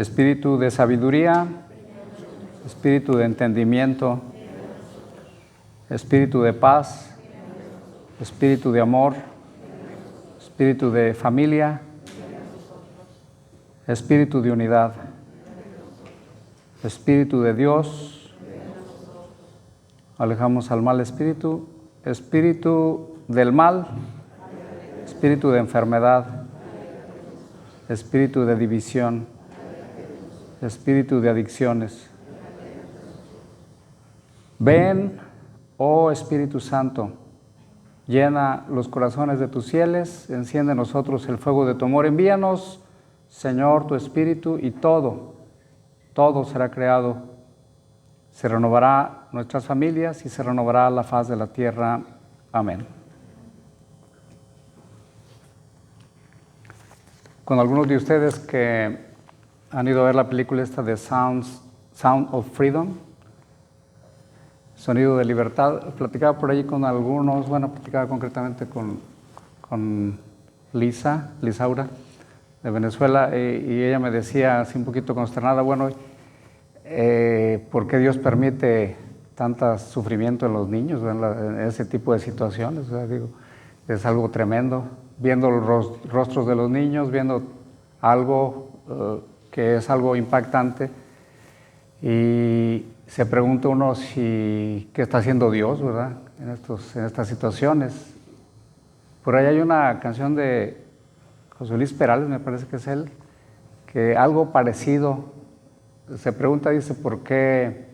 espíritu de sabiduría, espíritu de entendimiento, espíritu de paz, espíritu de amor, espíritu de familia, espíritu de unidad, espíritu de Dios. Alejamos al mal espíritu, espíritu del mal, espíritu de enfermedad, espíritu de división, espíritu de adicciones. Ven, oh Espíritu Santo, llena los corazones de tus fieles, enciende en nosotros el fuego de tu amor. Envíanos, Señor, tu Espíritu, y todo será creado. Se renovará nuestras familias y se renovará la faz de la tierra. Amén. Con algunos de ustedes que han ido a ver la película esta de Sound of Freedom, Sonido de Libertad, platicaba por ahí con algunos, platicaba concretamente con Lisaura de Venezuela, y ella me decía así un poquito consternada, ¿por qué Dios permite tanto sufrimiento en los niños, en ese tipo de situaciones? Es algo tremendo, viendo los rostros de los niños, viendo algo que es algo impactante, y se pregunta uno qué está haciendo Dios, ¿verdad? En estas situaciones. Por ahí hay una canción de José Luis Perales, me parece que es él, que algo parecido se pregunta, dice, ¿por qué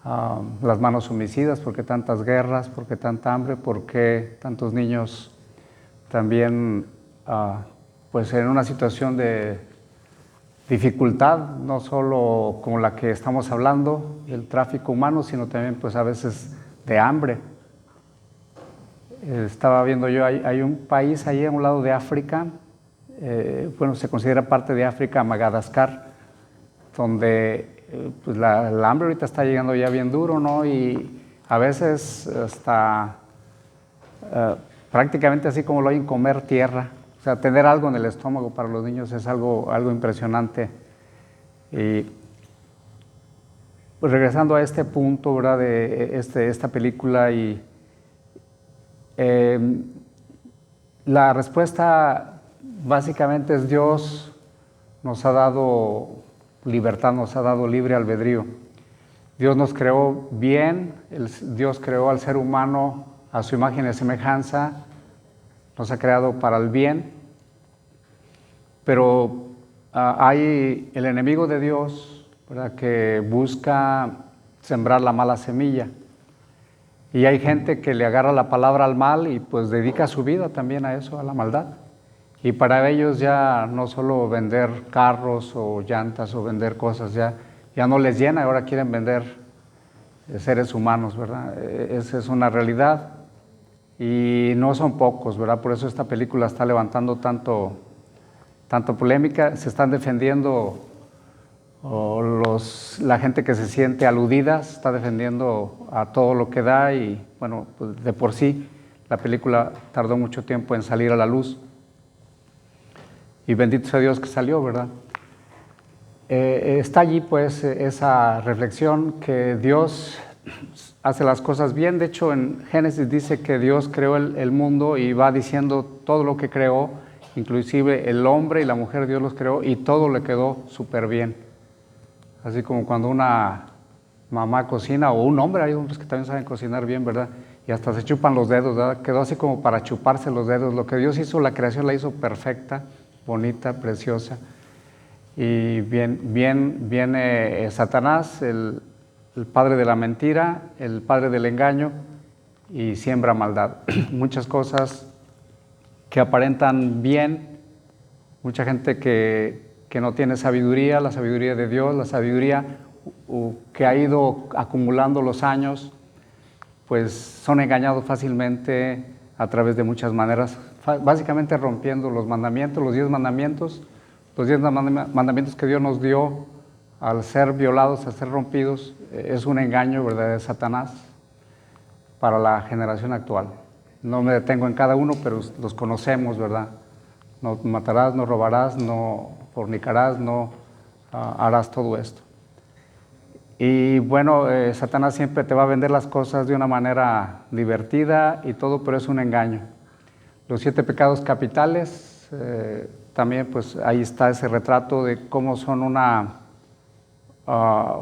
las manos homicidas? ¿Por qué tantas guerras? ¿Por qué tanta hambre? ¿Por qué tantos niños también en una situación de dificultad, no solo como la que estamos hablando, el tráfico humano, sino también a veces de hambre? Estaba viendo yo, hay un país ahí a un lado de África, se considera parte de África, Madagascar, donde la hambre ahorita está llegando ya bien duro, ¿no? Y a veces hasta prácticamente así como lo oyen, comer tierra. O sea, tener algo en el estómago para los niños es algo impresionante. Y regresando a este punto, ¿verdad?, de esta película, y la respuesta básicamente es: Dios nos ha dado libertad, nos ha dado libre albedrío. Dios nos creó bien, Dios creó al ser humano a su imagen y semejanza, nos ha creado para el bien, pero hay el enemigo de Dios, ¿verdad?, que busca sembrar la mala semilla, y hay gente que le agarra la palabra al mal y dedica su vida también a eso, a la maldad, y para ellos ya no solo vender carros o llantas o vender cosas, ya no les llena, ahora quieren vender seres humanos, ¿verdad? Esa es una realidad. Y no son pocos, ¿verdad? Por eso esta película está levantando tanto polémica. Se están defendiendo, la gente que se siente aludida se está defendiendo a todo lo que da, y de por sí la película tardó mucho tiempo en salir a la luz. Y bendito sea Dios que salió, ¿verdad? Está allí esa reflexión que Dios hace las cosas bien. De hecho, en Génesis dice que Dios creó el mundo, y va diciendo todo lo que creó, inclusive el hombre y la mujer, Dios los creó y todo le quedó súper bien. Así como cuando una mamá cocina, o un hombre, hay hombres que también saben cocinar bien, ¿verdad? Y hasta se chupan los dedos, ¿verdad? Quedó así como para chuparse los dedos. Lo que Dios hizo, la creación la hizo perfecta, bonita, preciosa. Y viene Satanás, el padre de la mentira, el padre del engaño, y siembra maldad. Muchas cosas que aparentan bien, mucha gente que no tiene sabiduría, la sabiduría de Dios, la sabiduría que ha ido acumulando los años, son engañados fácilmente a través de muchas maneras, básicamente rompiendo los mandamientos, los 10 mandamientos, que Dios nos dio. Al ser violados, al ser rompidos, es un engaño, ¿verdad?, de Satanás para la generación actual. No me detengo en cada uno, pero los conocemos, ¿verdad? No matarás, no robarás, no fornicarás, no harás todo esto. Y bueno, Satanás siempre te va a vender las cosas de una manera divertida y todo, pero es un engaño. Los 7 pecados capitales, también pues ahí está ese retrato de cómo son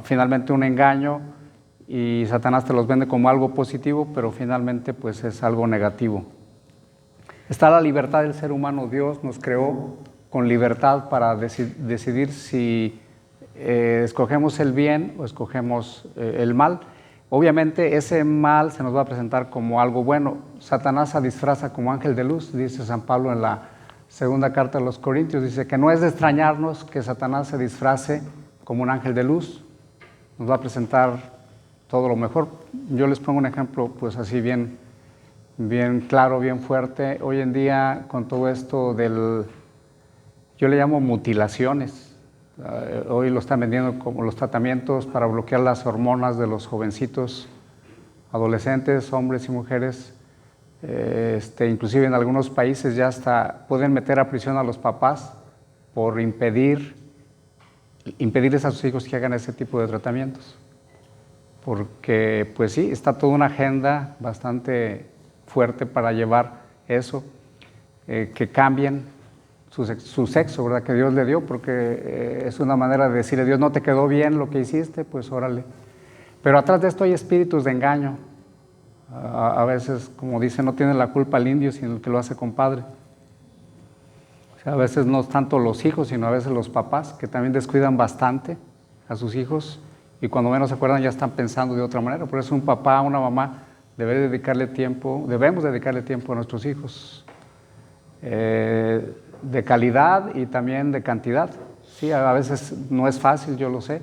finalmente un engaño, y Satanás te los vende como algo positivo, pero finalmente pues es algo negativo. Está la libertad del ser humano. Dios nos creó con libertad para decidir si escogemos el bien o escogemos el mal. Obviamente ese mal se nos va a presentar como algo bueno. Satanás se disfraza como ángel de luz, dice San Pablo en la segunda carta a los Corintios, dice que no es de extrañarnos que Satanás se disfrace como un ángel de luz, nos va a presentar todo lo mejor. Yo les pongo un ejemplo pues así bien claro, bien fuerte. Hoy en día con todo esto yo le llamo mutilaciones. Hoy lo están vendiendo como los tratamientos para bloquear las hormonas de los jovencitos, adolescentes, hombres y mujeres. Inclusive en algunos países ya hasta pueden meter a prisión a los papás por impedirles a sus hijos que hagan ese tipo de tratamientos. Porque pues sí, está toda una agenda bastante fuerte para llevar eso, que cambien su sexo, ¿verdad? Que Dios le dio, porque es una manera de decirle a Dios, no te quedó bien lo que hiciste, pues órale. Pero atrás de esto hay espíritus de engaño. A veces, como dicen, no tiene la culpa el indio, sino el que lo hace compadre. O sea, a veces no es tanto los hijos, sino a veces los papás, que también descuidan bastante a sus hijos, y cuando menos se acuerdan ya están pensando de otra manera. Por eso un papá, una mamá, debemos dedicarle tiempo a nuestros hijos. De calidad y también de cantidad. Sí, a veces no es fácil, yo lo sé,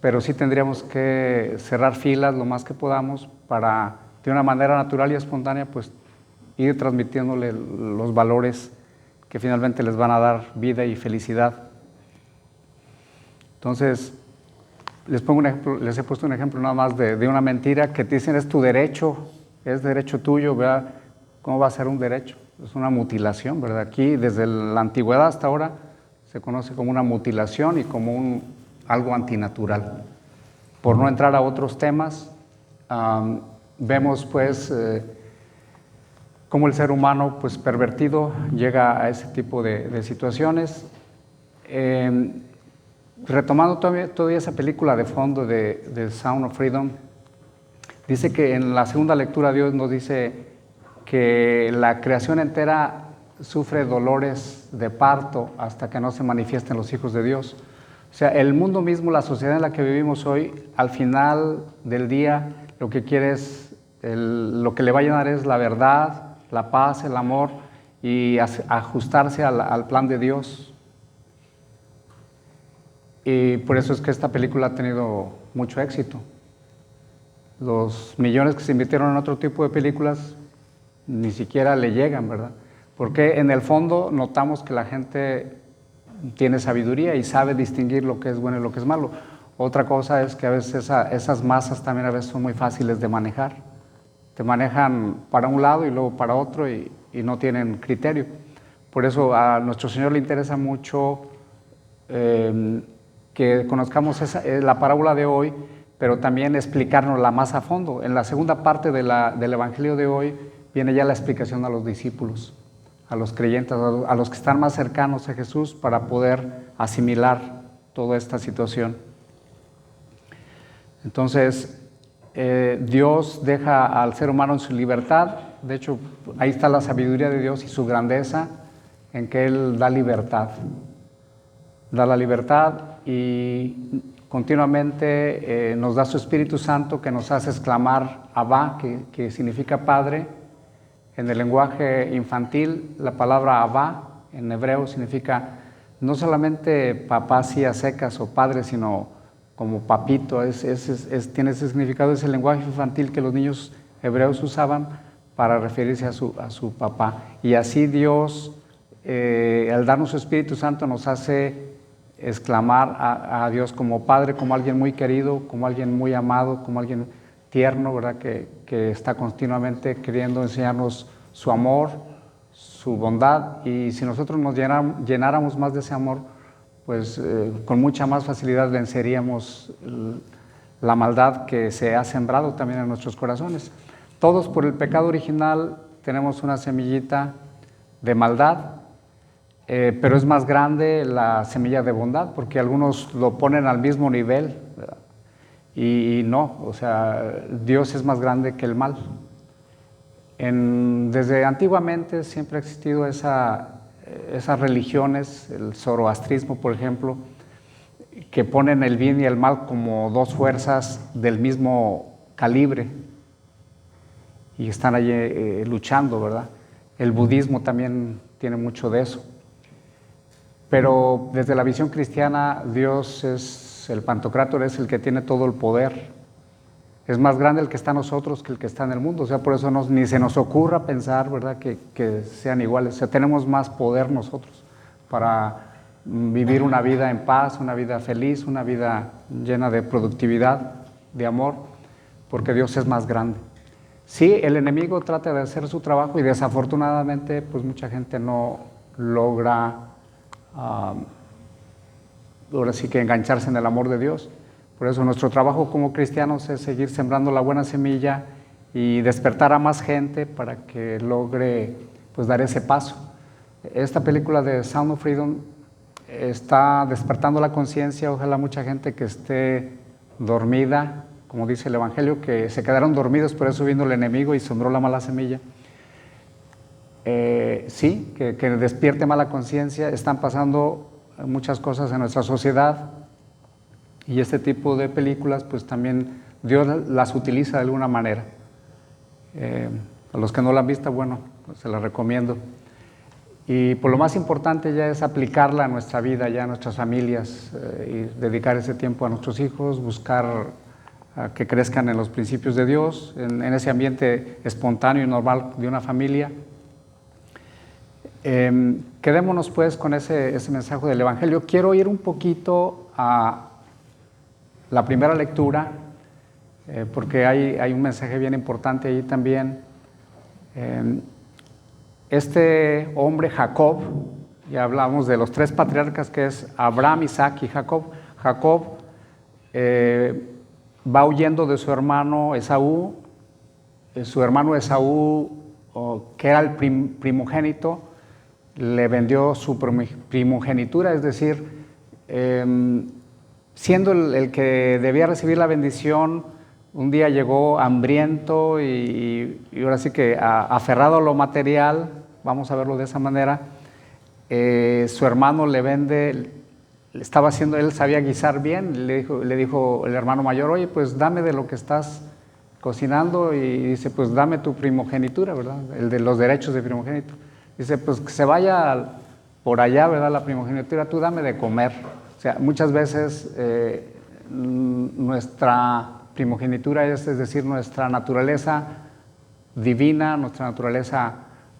pero sí tendríamos que cerrar filas lo más que podamos para, de una manera natural y espontánea, pues ir transmitiéndole los valores que finalmente les van a dar vida y felicidad. Entonces, les he puesto un ejemplo nada más de una mentira que te dicen es tu derecho, es derecho tuyo, ¿verdad? ¿Cómo va a ser un derecho? Es una mutilación, ¿verdad? Aquí, desde la antigüedad hasta ahora, se conoce como una mutilación y como algo antinatural. Por no entrar a otros temas, vemos pues cómo el ser humano pues pervertido llega a ese tipo de situaciones. Retomando todavía esa película de fondo de Sound of Freedom, dice que en la segunda lectura Dios nos dice que la creación entera sufre dolores de parto hasta que no se manifiesten los hijos de Dios. O sea, el mundo mismo, la sociedad en la que vivimos hoy, al final del día, lo que quiere es, lo que le va a llenar es la verdad, la paz, el amor y ajustarse al plan de Dios. Y por eso es que esta película ha tenido mucho éxito. Los millones que se invirtieron en otro tipo de películas ni siquiera le llegan, ¿verdad? Porque en el fondo notamos que la gente tiene sabiduría y sabe distinguir lo que es bueno y lo que es malo. Otra cosa es que a veces esas masas también a veces son muy fáciles de manejar. Te manejan para un lado y luego para otro y no tienen criterio. Por eso a nuestro Señor le interesa mucho que conozcamos la parábola de hoy, pero también explicárnosla más a fondo. En la segunda parte del Evangelio de hoy viene ya la explicación a los discípulos, a los creyentes, a los que están más cercanos a Jesús para poder asimilar toda esta situación. Entonces, Dios deja al ser humano en su libertad. De hecho, ahí está la sabiduría de Dios y su grandeza en que Él da libertad. Da la libertad y continuamente nos da su Espíritu Santo que nos hace exclamar Abba, que significa Padre. En el lenguaje infantil, la palabra Abba en hebreo significa no solamente papá así a secas o padre, sino como papito. Tiene ese significado, es el lenguaje infantil que los niños hebreos usaban para referirse a su papá. Y así Dios, al darnos su Espíritu Santo, nos hace exclamar a Dios como Padre, como alguien muy querido, como alguien muy amado, como alguien tierno, ¿verdad? Que está continuamente queriendo enseñarnos su amor, su bondad, y si nosotros nos llenáramos más de ese amor, pues con mucha más facilidad venceríamos la maldad que se ha sembrado también en nuestros corazones. Todos por el pecado original tenemos una semillita de maldad, pero es más grande la semilla de bondad, porque algunos lo ponen al mismo nivel, ¿verdad? Y no, o sea, Dios es más grande que el mal. Desde antiguamente siempre ha existido esas religiones, el zoroastrismo, por ejemplo, que ponen el bien y el mal como dos fuerzas del mismo calibre y están allí luchando, ¿verdad? El budismo también tiene mucho de eso. Pero desde la visión cristiana, Dios es el Pantocrátor, es el que tiene todo el poder. Es más grande el que está en nosotros que el que está en el mundo. O sea, por eso ni se nos ocurra pensar, ¿verdad?, que sean iguales. O sea, tenemos más poder nosotros para vivir una vida en paz, una vida feliz, una vida llena de productividad, de amor, porque Dios es más grande. Sí, el enemigo trata de hacer su trabajo y desafortunadamente, pues mucha gente no logra ahora sí que engancharse en el amor de Dios. Por eso nuestro trabajo como cristianos es seguir sembrando la buena semilla y despertar a más gente para que logre, pues, dar ese paso. Esta película de Sound of Freedom está despertando la conciencia. Ojalá mucha gente que esté dormida, como dice el Evangelio, que se quedaron dormidos, por eso vino el enemigo y sembró la mala semilla. Sí, que despierte mala conciencia. Están pasando muchas cosas en nuestra sociedad y este tipo de películas, pues también Dios las utiliza de alguna manera. A los que no la han visto, bueno, pues se las recomiendo. Y por lo más importante ya es aplicarla a nuestra vida, ya a nuestras familias, y dedicar ese tiempo a nuestros hijos, buscar que crezcan en los principios de Dios, en ese ambiente espontáneo y normal de una familia. Quedémonos pues con ese mensaje del Evangelio. Quiero ir un poquito a la primera lectura, porque hay un mensaje bien importante ahí también. Este hombre Jacob, ya hablamos de los tres patriarcas que es Abraham, Isaac y Jacob. Jacob va huyendo de su hermano Esaú. Su hermano Esaú, que era el primogénito, le vendió su primogenitura, es decir, siendo el que debía recibir la bendición, un día llegó hambriento y ahora sí que aferrado a lo material, vamos a verlo de esa manera. Su hermano le vende, estaba haciendo, él sabía guisar bien, le dijo el hermano mayor: oye, pues dame de lo que estás cocinando, y dice: pues dame tu primogenitura, ¿verdad? El de los derechos de primogénito. Dice: pues que se vaya por allá, ¿verdad?, la primogenitura, tú dame de comer. O sea, muchas veces nuestra primogenitura es decir, nuestra naturaleza divina, nuestra naturaleza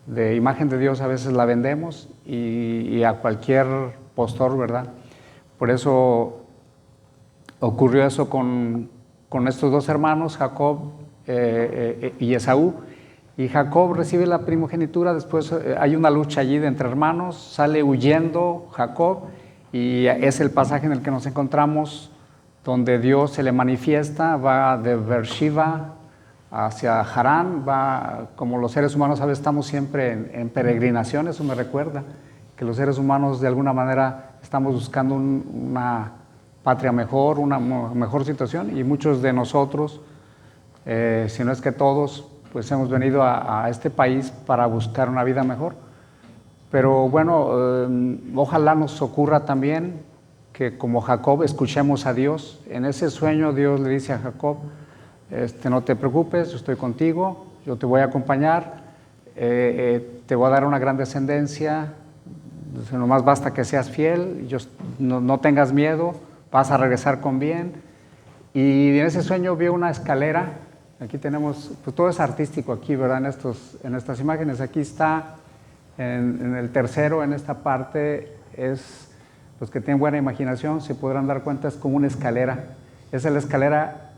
de imagen de Dios, a veces la vendemos y a cualquier postor, ¿verdad? Por eso ocurrió eso con estos dos hermanos, Jacob y Esaú. Y Jacob recibe la primogenitura, después hay una lucha allí entre hermanos, sale huyendo Jacob, y es el pasaje en el que nos encontramos, donde Dios se le manifiesta, va de Beersheba hacia Harán, va, como los seres humanos a veces estamos siempre en peregrinación. Eso me recuerda que los seres humanos de alguna manera estamos buscando una patria mejor, una mejor situación, y muchos de nosotros, si no es que todos, pues hemos venido a este país para buscar una vida mejor. Pero bueno, ojalá nos ocurra también que, como Jacob, escuchemos a Dios. En ese sueño Dios le dice a Jacob: no te preocupes, yo estoy contigo, yo te voy a acompañar, te voy a dar una gran descendencia, nomás basta que seas fiel, no tengas miedo, vas a regresar con bien. Y en ese sueño vio una escalera. Aquí tenemos, pues todo es artístico aquí, ¿verdad? En estas imágenes. Aquí está, en el tercero, en esta parte, los que tienen buena imaginación se podrán dar cuenta, es como una escalera. Esa es la escalera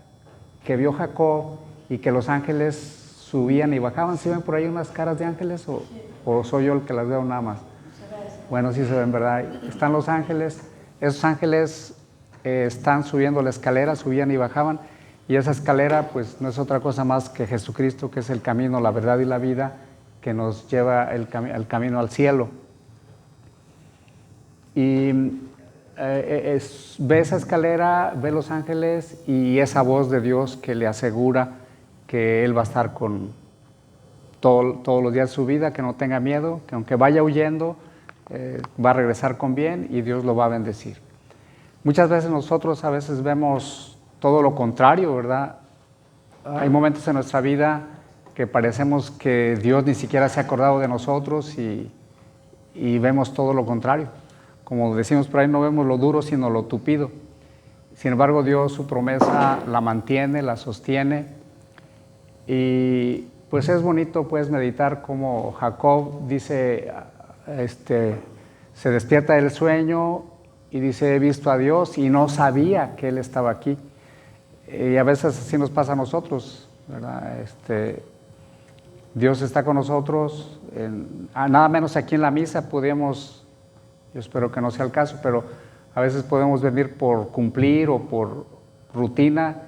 que vio Jacob y que los ángeles subían y bajaban. ¿Sí ven por ahí unas caras de ángeles o soy yo el que las veo nada más? Bueno, sí se ven, ¿verdad? Están los ángeles. Esos ángeles están subiendo la escalera, subían y bajaban, y esa escalera pues no es otra cosa más que Jesucristo, que es el camino, la verdad y la vida, que nos lleva el camino al cielo. Y ve esa escalera, ve los ángeles y esa voz de Dios que le asegura que Él va a estar con todos los días de su vida, que no tenga miedo, que aunque vaya huyendo, va a regresar con bien y Dios lo va a bendecir. Muchas veces nosotros a veces vemos todo lo contrario, ¿verdad? Hay momentos en nuestra vida que parecemos que Dios ni siquiera se ha acordado de nosotros y vemos todo lo contrario. Como decimos por ahí, no vemos lo duro sino lo tupido. Sin embargo, Dios su promesa la mantiene, la sostiene, y pues es bonito pues meditar como Jacob dice, se despierta del sueño y dice, he visto a Dios y no sabía que Él estaba aquí. Y a veces así nos pasa a nosotros, ¿verdad? Dios está con nosotros, nada menos aquí en la misa podemos, yo espero que no sea el caso, pero a veces podemos venir por cumplir o por rutina,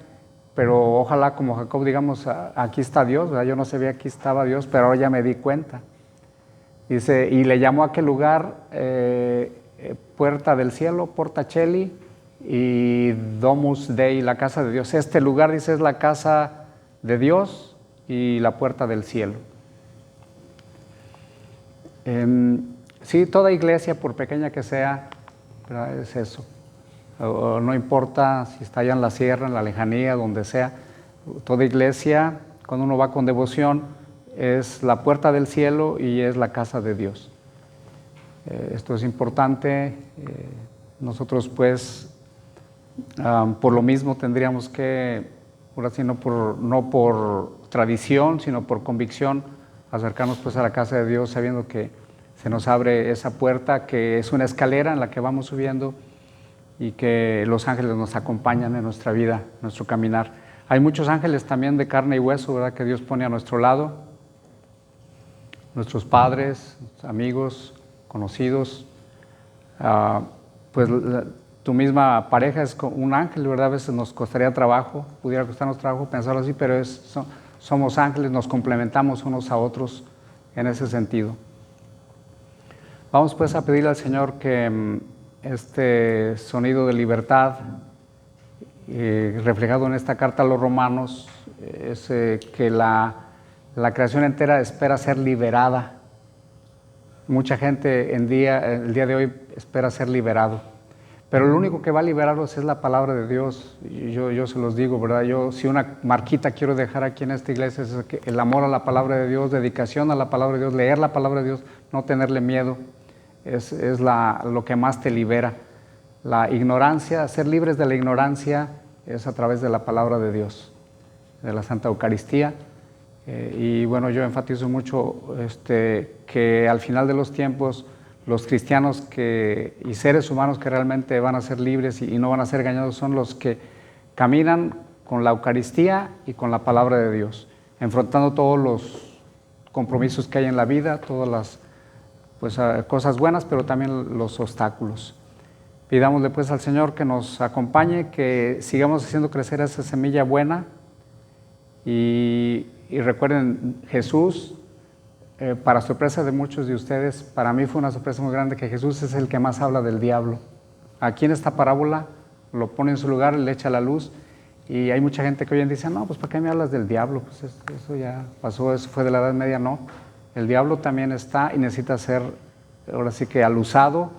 pero ojalá como Jacob digamos, aquí está Dios, ¿verdad? Yo no sabía aquí estaba Dios, pero ahora ya me di cuenta. Dice, y le llamó a aquel lugar Puerta del Cielo, Porta Cheli, y Domus Dei, la casa de Dios. Este lugar, dice, es la casa de Dios y la puerta del cielo. Sí, toda iglesia, por pequeña que sea, ¿verdad? Es eso. No importa si está allá en la sierra, en la lejanía, donde sea. Toda iglesia, cuando uno va con devoción, es la puerta del cielo y es la casa de Dios. Esto es importante. Nosotros pues, por lo mismo tendríamos que, ahora sí, no por tradición, sino por convicción, acercarnos pues a la casa de Dios sabiendo que se nos abre esa puerta, que es una escalera en la que vamos subiendo y que los ángeles nos acompañan en nuestra vida, en nuestro caminar. Hay muchos ángeles también de carne y hueso, ¿verdad?, que Dios pone a nuestro lado, nuestros padres, amigos, conocidos, pues tu misma pareja es un ángel, ¿verdad? A veces nos costaría trabajo, pudiera costarnos trabajo pensarlo así, pero somos ángeles, nos complementamos unos a otros en ese sentido. Vamos pues a pedirle al Señor que este sonido de libertad reflejado en esta carta a los romanos es que la creación entera espera ser liberada. Mucha gente el día de hoy espera ser liberado, pero lo único que va a liberarlos es la palabra de Dios. Yo se los digo, ¿verdad? Si una marquita quiero dejar aquí en esta iglesia es que el amor a la palabra de Dios, dedicación a la palabra de Dios, leer la palabra de Dios, no tenerle miedo, es lo que más te libera. La ignorancia, ser libres de la ignorancia es a través de la palabra de Dios, de la Santa Eucaristía. Y bueno, yo enfatizo mucho que al final de los tiempos los cristianos y seres humanos que realmente van a ser libres y no van a ser engañados son los que caminan con la Eucaristía y con la palabra de Dios, enfrentando todos los compromisos que hay en la vida, todas las cosas buenas, pero también los obstáculos. Pidámosle pues al Señor que nos acompañe, que sigamos haciendo crecer esa semilla buena y recuerden, Jesús, para sorpresa de muchos de ustedes, para mí fue una sorpresa muy grande que Jesús es el que más habla del diablo. Aquí en esta parábola lo pone en su lugar, le echa la luz, y hay mucha gente que hoy en día dice, no, pues ¿para qué me hablas del diablo? Pues eso ya pasó, eso fue de la Edad Media. No, el diablo también está y necesita ser, ahora sí que alusado,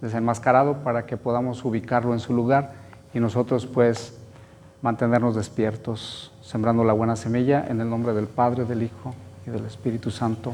desenmascarado para que podamos ubicarlo en su lugar y nosotros pues mantenernos despiertos, sembrando la buena semilla en el nombre del Padre, del Hijo y del Espíritu Santo.